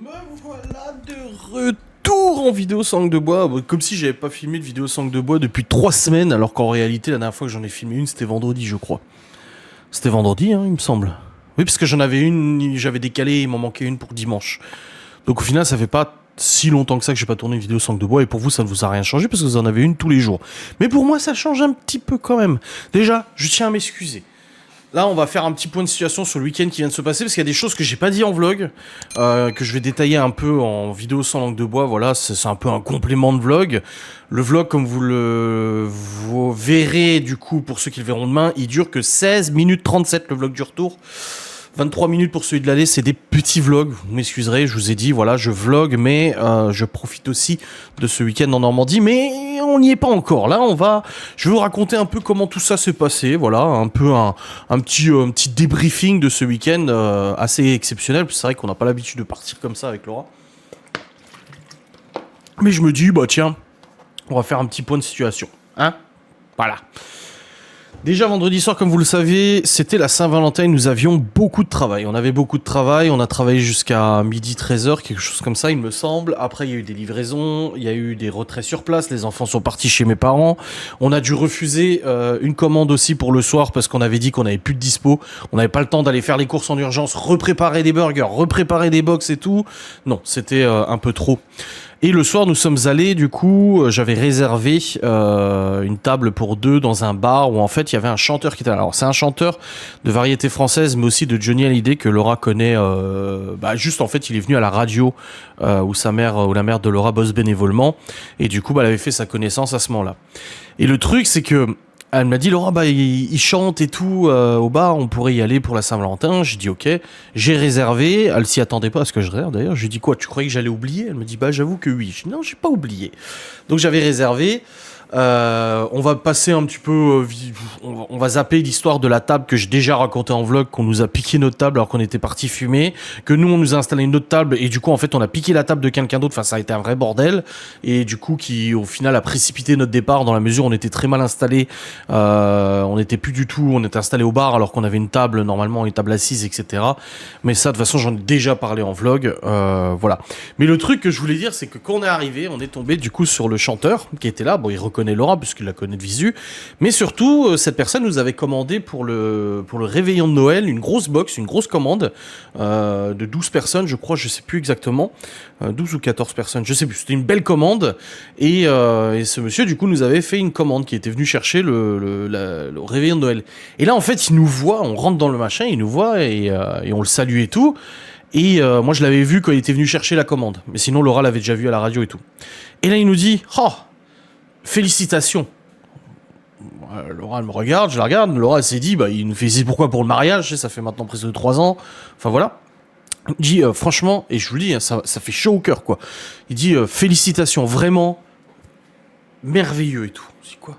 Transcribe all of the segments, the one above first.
Me voilà de retour en vidéo sangle de bois, comme si j'avais pas filmé de vidéo sangle de bois depuis 3 semaines, alors qu'en réalité la dernière fois que j'en ai filmé une c'était vendredi je crois. C'était vendredi hein il me semble. Oui parce que j'en avais une, j'avais décalé, il m'en manquait une pour dimanche. Donc au final ça fait pas si longtemps que ça que j'ai pas tourné une vidéo sangle de bois et pour vous ça ne vous a rien changé parce que vous en avez une tous les jours. Mais pour moi ça change un petit peu quand même. Déjà je tiens à m'excuser. Là, on va faire un petit point de situation sur le week-end qui vient de se passer, parce qu'il y a des choses que j'ai pas dit en vlog, que je vais détailler un peu en vidéo sans langue de bois. Voilà, c'est un peu un complément de vlog. Le vlog, comme vous verrez du coup, pour ceux qui le verront demain, il dure que 16 minutes 37, le vlog du retour. 23 minutes pour celui de l'aller, c'est des petits vlogs, vous m'excuserez, je vous ai dit, voilà, je vlog, mais je profite aussi de ce week-end en Normandie, mais on n'y est pas encore. Là, je vais vous raconter un peu comment tout ça s'est passé, voilà, un peu un petit débriefing de ce week-end assez exceptionnel, c'est vrai qu'on n'a pas l'habitude de partir comme ça avec Laura. Mais je me dis, bah tiens, on va faire un petit point de situation, hein, voilà. Déjà vendredi soir, comme vous le savez, c'était la Saint-Valentin, nous avions beaucoup de travail. On avait beaucoup de travail, on a travaillé jusqu'à midi 13h, quelque chose comme ça il me semble. Après il y a eu des livraisons, il y a eu des retraits sur place, les enfants sont partis chez mes parents. On a dû refuser une commande aussi pour le soir parce qu'on avait dit qu'on avait plus de dispo. On n'avait pas le temps d'aller faire les courses en urgence, repréparer des burgers, repréparer des box et tout. Non, c'était un peu trop. Et le soir, nous sommes allés, du coup, j'avais réservé une table pour deux dans un bar où en fait il y avait un chanteur qui était là. Alors c'est un chanteur de variété française, mais aussi de Johnny Hallyday que Laura connaît. Juste en fait, il est venu à la radio où la mère de Laura bosse bénévolement, et du coup, elle avait fait sa connaissance à ce moment-là. Et le truc, c'est que elle m'a dit, Laura, il chante et tout au bar, on pourrait y aller pour la Saint-Valentin. J'ai dit ok, j'ai réservé. Elle s'y attendait pas à ce que je réserve d'ailleurs. Je lui ai dit quoi, tu croyais que j'allais oublier? Elle me dit j'avoue que oui. Je dis non, j'ai pas oublié. Donc j'avais réservé. On va passer un petit peu, on va zapper l'histoire de la table que j'ai déjà raconté en vlog, qu'on nous a piqué notre table alors qu'on était parti fumer, que nous on nous a installé une autre table et du coup en fait on a piqué la table de quelqu'un d'autre, enfin ça a été un vrai bordel et du coup qui au final a précipité notre départ dans la mesure où on était très mal installé, on était plus du tout, on était installé au bar alors qu'on avait une table normalement, une table assise etc. Mais ça de toute façon j'en ai déjà parlé en vlog, voilà. Mais le truc que je voulais dire c'est que quand on est arrivé, on est tombé du coup sur le chanteur qui était là, bon il reconnaît Laura puisqu'il la connaît de visu, mais surtout cette personne nous avait commandé pour le réveillon de Noël une grosse box, une grosse commande de 12 personnes je crois, je sais plus exactement, 12 ou 14 personnes, je sais plus, c'était une belle commande et ce monsieur du coup nous avait fait une commande qui était venu chercher le réveillon de Noël. Et là en fait il nous voit, on rentre dans le machin, il nous voit et on le salue et tout. Et moi je l'avais vu quand il était venu chercher la commande, mais sinon Laura l'avait déjà vu à la radio et tout. Et là il nous dit oh, félicitations. Laura elle me regarde, je la regarde. Laura elle s'est dit il nous félicite pourquoi pour le mariage, ça fait maintenant presque 3 ans. Enfin voilà. Il dit franchement, et je vous le dis, hein, ça fait chaud au cœur quoi. Il dit félicitations, vraiment merveilleux et tout. C'est quoi?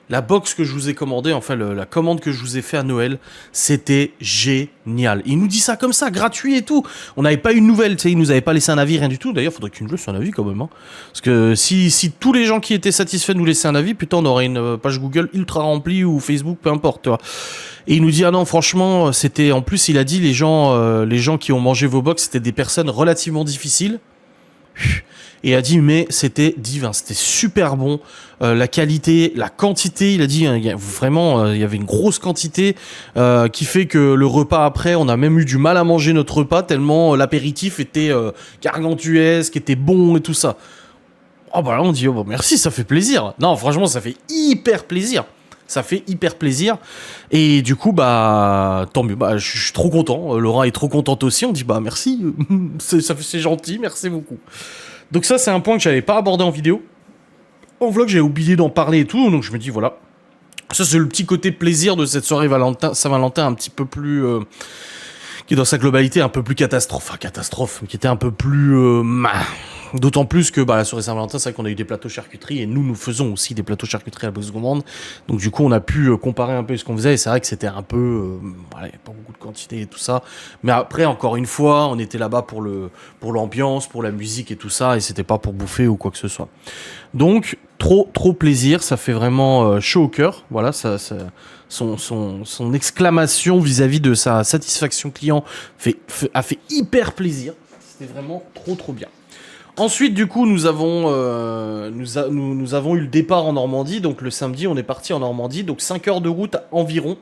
La box que je vous ai commandée, enfin la commande que je vous ai fait à Noël, c'était génial. Il nous dit ça comme ça, gratuit et tout. On n'avait pas eu de nouvelles, tu sais, il nous avait pas laissé un avis, rien du tout. D'ailleurs, faudrait qu'il nous laisse un avis quand même. Hein. Parce que si tous les gens qui étaient satisfaits nous laissaient un avis, putain, on aurait une page Google ultra remplie ou Facebook, peu importe. Tu vois. Et il nous dit ah non, franchement, c'était en plus, il a dit les gens qui ont mangé vos box, c'était des personnes relativement difficiles. Et il a dit mais c'était divin, c'était super bon, la qualité, la quantité, il a dit vraiment il y avait une grosse quantité qui fait que le repas après on a même eu du mal à manger notre repas tellement l'apéritif était gargantuesque, était bon et tout ça. Oh bah là on dit oh bah merci, ça fait plaisir. Non franchement ça fait hyper plaisir. Ça fait hyper plaisir et du coup tant mieux, je suis trop content, Laura est trop contente aussi, on dit merci, c'est gentil, merci beaucoup. Donc ça c'est un point que j'avais pas abordé en vidéo. En vlog j'ai oublié d'en parler et tout, donc je me dis voilà. Ça c'est le petit côté plaisir de cette soirée Saint-Valentin un petit peu plus... qui est dans sa globalité un peu plus catastrophe, qui était un peu plus... d'autant plus que la soirée Saint-Valentin, c'est vrai qu'on a eu des plateaux charcuterie et nous faisons aussi des plateaux charcuterie à la boxe gourmande. Donc du coup, on a pu comparer un peu ce qu'on faisait et c'est vrai que c'était un peu... il n'y avait pas beaucoup de quantité et tout ça. Mais après, encore une fois, on était là-bas pour l'ambiance, pour la musique et tout ça et c'était pas pour bouffer ou quoi que ce soit. Donc, trop plaisir, ça fait vraiment chaud au cœur. Voilà, son exclamation vis-à-vis de sa satisfaction client a fait hyper plaisir. c'était vraiment trop bien. Ensuite, du coup, nous avons eu le départ en Normandie. Donc le samedi, on est parti en Normandie. Donc 5 heures de route environ.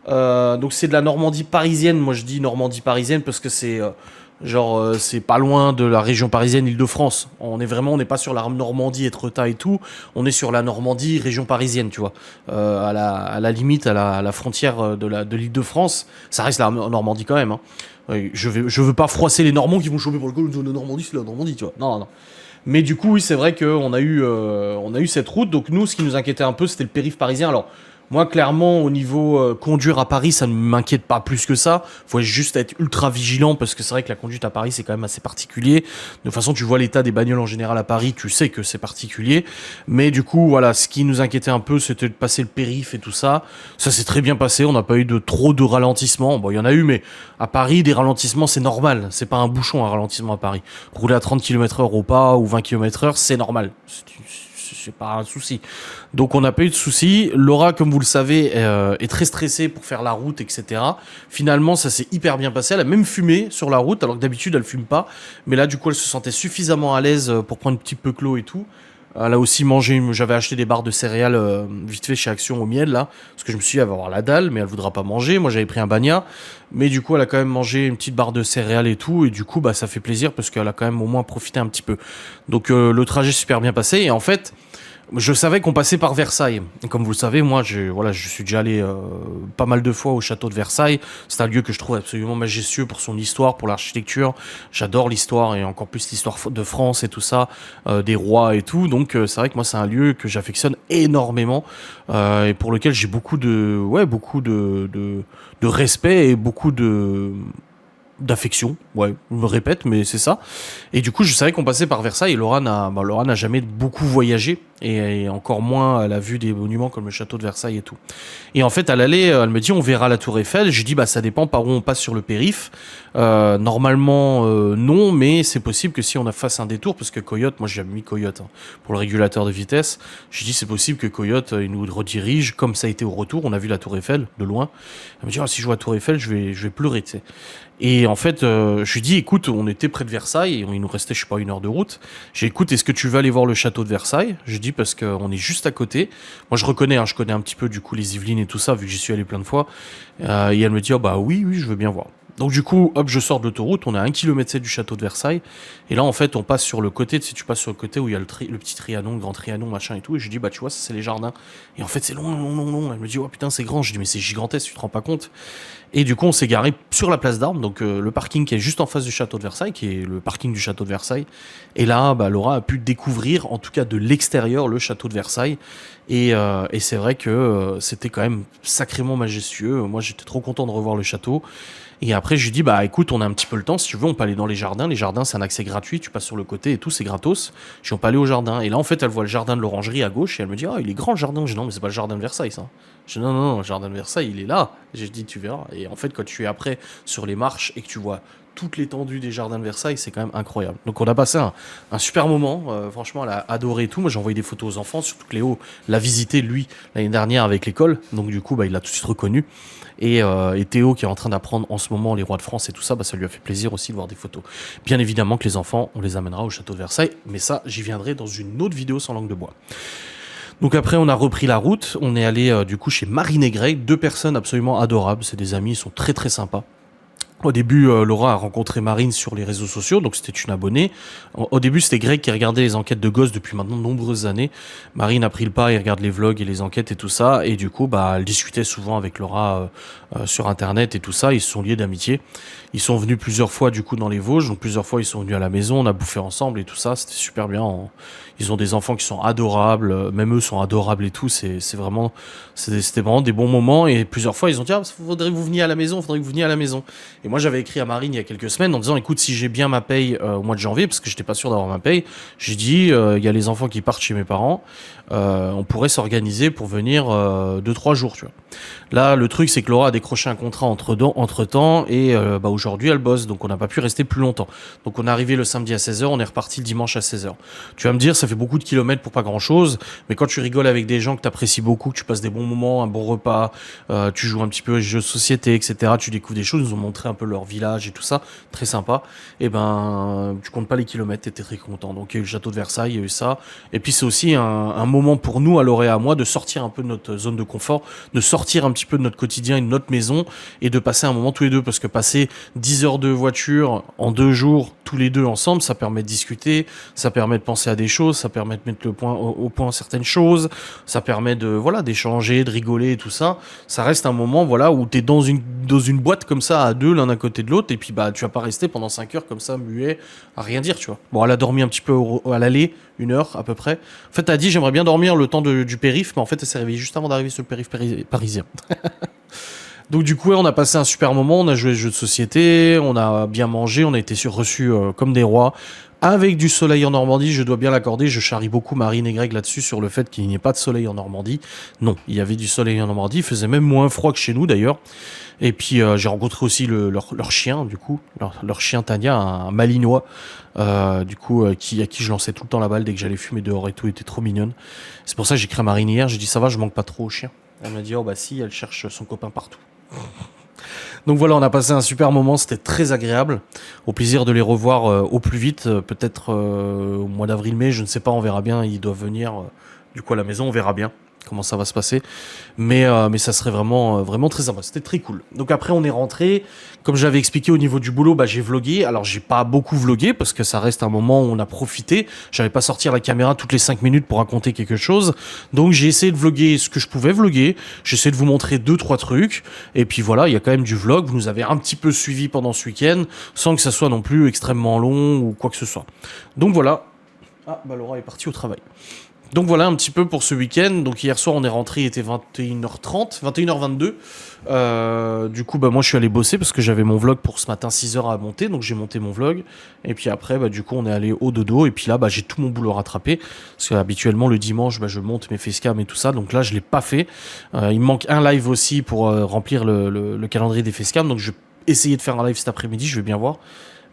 Donc c'est de la Normandie parisienne. Moi, je dis Normandie parisienne parce que c'est c'est pas loin de la région parisienne, Île-de-France. On n'est pas sur la Normandie, Étretat et tout. On est sur la Normandie, région parisienne, tu vois. À la limite, à la frontière de l'Île-de-France. Ça reste la Normandie quand même, hein. Je veux pas froisser les Normands qui vont choper pour le coup. La Normandie, c'est la Normandie, tu vois. Non. Mais du coup, oui, c'est vrai qu'on on a eu cette route. Donc nous, ce qui nous inquiétait un peu, c'était le périph' parisien. Alors, moi, clairement, au niveau conduire à Paris, ça ne m'inquiète pas plus que ça. Faut juste être ultra vigilant parce que c'est vrai que la conduite à Paris, c'est quand même assez particulier. De toute façon, tu vois l'état des bagnoles en général à Paris, tu sais que c'est particulier. Mais du coup, voilà, ce qui nous inquiétait un peu, c'était de passer le périph' et tout ça. Ça s'est très bien passé. On n'a pas eu trop de ralentissements. Bon, il y en a eu, mais à Paris, des ralentissements, c'est normal. C'est pas un bouchon, un ralentissement à Paris. Rouler à 30 km/h au pas ou 20 km/h, c'est normal. C'est pas un souci. Donc on n'a pas eu de soucis. Laura, comme vous le savez, est très stressée pour faire la route, etc. Finalement, ça s'est hyper bien passé. Elle a même fumé sur la route, alors que d'habitude, elle fume pas. Mais là, du coup, elle se sentait suffisamment à l'aise pour prendre un petit peu clos et tout. Elle a aussi mangé, j'avais acheté des barres de céréales vite fait chez Action au miel, là. Parce que je me suis dit, elle va avoir la dalle, mais elle voudra pas manger. Moi, j'avais pris un bagnat. Mais du coup, elle a quand même mangé une petite barre de céréales et tout. Et du coup, bah, ça fait plaisir parce qu'elle a quand même au moins profité un petit peu. Donc, le trajet super bien passé. Et en fait, je savais qu'on passait par Versailles. Et comme vous le savez, moi, je suis déjà allé pas mal de fois au château de Versailles. C'est un lieu que je trouve absolument majestueux pour son histoire, pour l'architecture. J'adore l'histoire et encore plus l'histoire de France et tout ça, des rois et tout. Donc, c'est vrai que moi, c'est un lieu que j'affectionne énormément et pour lequel j'ai beaucoup de respect et beaucoup d'affection, ouais, je me répète, mais c'est ça. Et du coup, je savais qu'on passait par Versailles et Laura n'a jamais beaucoup voyagé et encore moins elle a vu des monuments comme le château de Versailles et tout. Et en fait, elle me dit on verra la Tour Eiffel. Je dis bah ça dépend par où on passe sur le périph'. Normalement non, mais c'est possible que si on fasse un détour parce que Coyote, moi j'ai mis Coyote pour le régulateur de vitesse. Je dis c'est possible que Coyote il nous redirige comme ça a été au retour. On a vu la Tour Eiffel de loin. Elle me dit si je vois la Tour Eiffel, je vais pleurer, tu sais. Et en fait, je lui dis, écoute, on était près de Versailles, et il nous restait, je sais pas, 1 heure de route. J'ai dit, écoute, est-ce que tu veux aller voir le château de Versailles? Je dis, parce qu'on est juste à côté. Moi, je connais un petit peu, du coup, les Yvelines et tout ça, vu que j'y suis allé plein de fois. Et elle me dit, oh, bah oui, je veux bien voir. Donc du coup, hop, je sors de l'autoroute, on est à 1,7 km du château de Versailles, et là en fait on passe sur le côté, tu passes sur le côté où il y a le petit Trianon, le grand Trianon, machin et tout, et je dis bah tu vois ça c'est les jardins, et en fait c'est long, elle me dit oh putain c'est grand, je dis mais c'est gigantesque, tu te rends pas compte, et du coup on s'est garé sur la place d'Armes, donc le parking qui est juste en face du château de Versailles, qui est le parking du château de Versailles, et là bah Laura a pu découvrir, en tout cas de l'extérieur, le château de Versailles, et c'est vrai que c'était quand même sacrément majestueux, moi j'étais trop content de revoir le château. Et après, je lui dis, bah écoute, on a un petit peu le temps, si tu veux, on peut aller dans les jardins. Les jardins, c'est un accès gratuit, tu passes sur le côté et tout, c'est gratos. Je dis, on peut aller au jardin. Et là, en fait, elle voit le jardin de l'orangerie à gauche et elle me dit, ah, il est grand le jardin. Je dis, non, mais c'est pas le jardin de Versailles, ça. Je dis, non, le jardin de Versailles, il est là. J'ai dit, tu verras. Et en fait, quand tu es après sur les marches et que tu vois toute l'étendue des jardins de Versailles, c'est quand même incroyable. Donc on a passé un super moment, franchement elle a adoré et tout, moi j'ai envoyé des photos aux enfants, surtout que Léo l'a visité lui l'année dernière avec l'école, donc du coup bah, il l'a tout de suite reconnu, et Théo qui est en train d'apprendre en ce moment les rois de France et tout ça, bah, ça lui a fait plaisir aussi de voir des photos. Bien évidemment que les enfants, on les amènera au château de Versailles, mais ça j'y viendrai dans une autre vidéo sans langue de bois. Donc après on a repris la route, on est allé du coup chez Marine et Greg, 2 personnes absolument adorables, c'est des amis, ils sont très très sympas. Au début, Laura a rencontré Marine sur les réseaux sociaux, donc c'était une abonnée. Au début, c'était Greg qui regardait les enquêtes de gosses depuis maintenant de nombreuses années. Marine a pris le pas, il regarde les vlogs et les enquêtes et tout ça, et du coup, bah, elle discutait souvent avec Laura sur Internet et tout ça. Ils se sont liés d'amitié. Ils sont venus plusieurs fois du coup dans les Vosges, donc plusieurs fois ils sont venus à la maison, on a bouffé ensemble et tout ça. C'était super bien. Ils ont des enfants qui sont adorables, même eux sont adorables et tout. C'était vraiment des bons moments. Et plusieurs fois, ils ont dit faudrait que vous veniez à la maison, faudrait que vous veniez à la maison. Et moi, j'avais écrit à Marine il y a quelques semaines en disant, écoute, si j'ai bien ma paye au mois de janvier, parce que j'étais pas sûr d'avoir ma paye, j'ai dit, il y a les enfants qui partent chez mes parents, on pourrait s'organiser pour venir 2-3 jours, tu vois. Là, le truc, c'est que Laura a décroché un contrat entre temps et bah, aujourd'hui, elle bosse, donc on n'a pas pu rester plus longtemps. Donc on est arrivé le samedi à 16h, on est reparti le dimanche à 16h. Tu vas me dire, ça fait beaucoup de kilomètres pour pas grand-chose, mais quand tu rigoles avec des gens que tu apprécies beaucoup, que tu passes des bons moments, un bon repas, tu joues un petit peu aux jeux de société, etc., tu découvres des choses, ils nous ont montré un peu leur village et tout ça, très sympa. Et ben, tu comptes pas les kilomètres, t'étais très content. Donc il y a eu le château de Versailles, il y a eu ça. Et puis c'est aussi un moment pour nous, à Laure et à moi, de sortir un peu de notre zone de confort, de sortir un petit peu de notre quotidien et de notre maison, et de passer un moment tous les deux, parce que passer 10 heures de voiture en 2 jours, tous les deux ensemble, ça permet de discuter, ça permet de penser à des choses, ça permet de mettre le point au point certaines choses, ça permet de voilà d'échanger, de rigoler et tout ça. Ça reste un moment voilà où t'es dans une boîte comme ça à deux l'un à côté de l'autre, et puis bah tu vas pas rester pendant 5 heures comme ça muet à rien dire, tu vois. Bon, elle a dormi un petit peu à l'aller, 1 heure à peu près. En fait, elle a dit j'aimerais bien dormir le temps du périph', mais en fait elle s'est réveillée juste avant d'arriver sur le périph' parisien. Donc du coup, ouais, on a passé un super moment, on a joué aux jeux de société, on a bien mangé, on a été reçus comme des rois, avec du soleil en Normandie, je dois bien l'accorder, je charrie beaucoup Marine et Greg là-dessus sur le fait qu'il n'y ait pas de soleil en Normandie. Non, il y avait du soleil en Normandie, il faisait même moins froid que chez nous d'ailleurs. Et puis j'ai rencontré aussi leur chien, du coup, leur chien Tania, un malinois, du coup, à qui je lançais tout le temps la balle dès que j'allais fumer dehors et tout, elle était trop mignonne. C'est pour ça que j'ai écrit à Marine hier, j'ai dit ça va, je manque pas trop au chien. Elle m'a dit oh bah si, elle cherche son copain partout. Donc voilà, on a passé un super moment, c'était très agréable. Au plaisir de les revoir au plus vite, peut-être au mois d'avril-mai, je ne sais pas, on verra bien. Ils doivent venir du coup à la maison, on verra bien comment ça va se passer. Mais ça serait vraiment très sympa, c'était très cool. Donc après, on est rentré. Comme j'avais expliqué au niveau du boulot, bah, j'ai vlogué. Alors j'ai pas beaucoup vlogué parce que ça reste un moment où on a profité. J'avais pas sortir la caméra toutes les 5 minutes pour raconter quelque chose. Donc j'ai essayé de vloguer ce que je pouvais vloguer. J'ai essayé de vous montrer 2-3 trucs. Et puis voilà, il y a quand même du vlog. Vous nous avez un petit peu suivi pendant ce week-end sans que ça soit non plus extrêmement long ou quoi que ce soit. Donc voilà. Ah, bah Laura est partie au travail. Donc voilà un petit peu pour ce week-end. Donc hier soir on est rentré, il était 21h30, 21h22. Du coup bah moi je suis allé bosser parce que j'avais mon vlog pour ce matin 6h à monter. Donc j'ai monté mon vlog. Et puis après bah du coup on est allé au dodo. Et puis là bah j'ai tout mon boulot rattrapé. Parce que habituellement le dimanche bah je monte mes facecam et tout ça. Donc là je l'ai pas fait. Il me manque un live aussi pour remplir le calendrier des facecam. Donc je vais essayer de faire un live cet après-midi, je vais bien voir.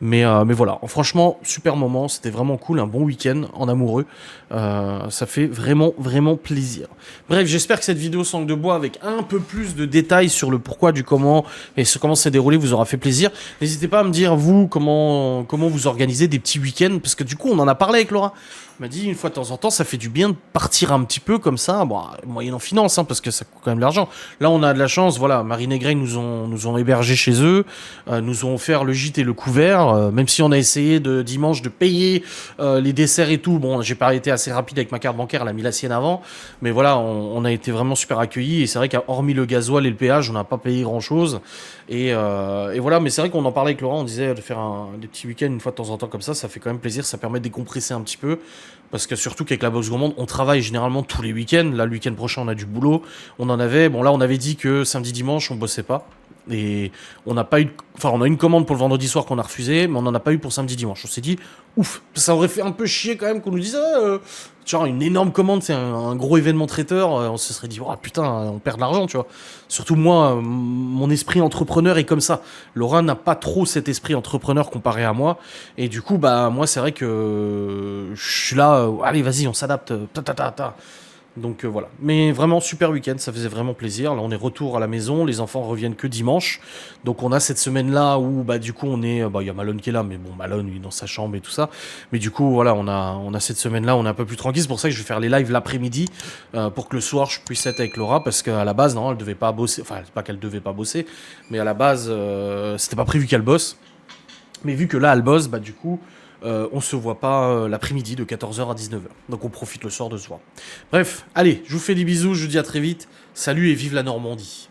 Mais voilà, franchement, super moment, c'était vraiment cool, un bon week-end en amoureux. Ça fait vraiment plaisir. Bref, j'espère que cette vidéo Sangle de bois avec un peu plus de détails sur le pourquoi du comment et comment c'est déroulé vous aura fait plaisir. N'hésitez pas à me dire, vous, comment vous organisez des petits week-ends, parce que du coup, on en a parlé avec Laura. Elle m'a dit, une fois de temps en temps, ça fait du bien de partir un petit peu comme ça, bon, moyennant finance, hein, parce que ça coûte quand même de l'argent. Là, on a de la chance, voilà, Marine et Greg nous ont hébergés chez eux, nous ont offert le gîte et le couvert, même si on a essayé dimanche de payer les desserts et tout. Bon, j'ai pas été assez rapide avec ma carte bancaire, elle a mis la sienne avant, mais voilà, on a été vraiment super accueillis, et c'est vrai qu'hormis le gasoil et le péage, on n'a pas payé grand-chose, et voilà, mais c'est vrai qu'on en parlait avec Laurent, on disait de faire des petits week-ends une fois de temps en temps comme ça fait quand même plaisir, ça permet de décompresser un petit peu. Parce que surtout qu'avec la boxe gourmande, on travaille généralement tous les week-ends. Là, le week-end prochain, on a du boulot. On avait dit que samedi, dimanche, on bossait pas. Et on n'a pas eu, on a une commande pour le vendredi soir qu'on a refusé, mais on n'en a pas eu pour samedi, dimanche. On s'est dit, ouf, ça aurait fait un peu chier quand même qu'on nous dise, genre une énorme commande, c'est un gros événement traiteur. On se serait dit, oh putain, on perd de l'argent, tu vois. Surtout moi, mon esprit entrepreneur est comme ça. Laura n'a pas trop cet esprit entrepreneur comparé à moi. Et du coup, bah, moi, c'est vrai que je suis là, allez, vas-y, on s'adapte, Donc voilà. Mais vraiment super week-end, ça faisait vraiment plaisir. Là on est retour à la maison, les enfants reviennent que dimanche. Donc on a cette semaine-là où bah du coup on est, il y a Malone qui est là, mais bon Malone il est dans sa chambre et tout ça. Mais du coup voilà, on a cette semaine-là, on est un peu plus tranquille. C'est pour ça que je vais faire les lives l'après-midi pour que le soir je puisse être avec Laura, parce qu'à la base non, elle devait pas bosser. Enfin c'est pas qu'elle devait pas bosser, mais à la base c'était pas prévu qu'elle bosse. Mais vu que là elle bosse, bah du coup on se voit pas l'après-midi de 14h à 19h. Donc on profite le soir de ce soir. Bref, allez, je vous fais des bisous, je vous dis à très vite. Salut et vive la Normandie.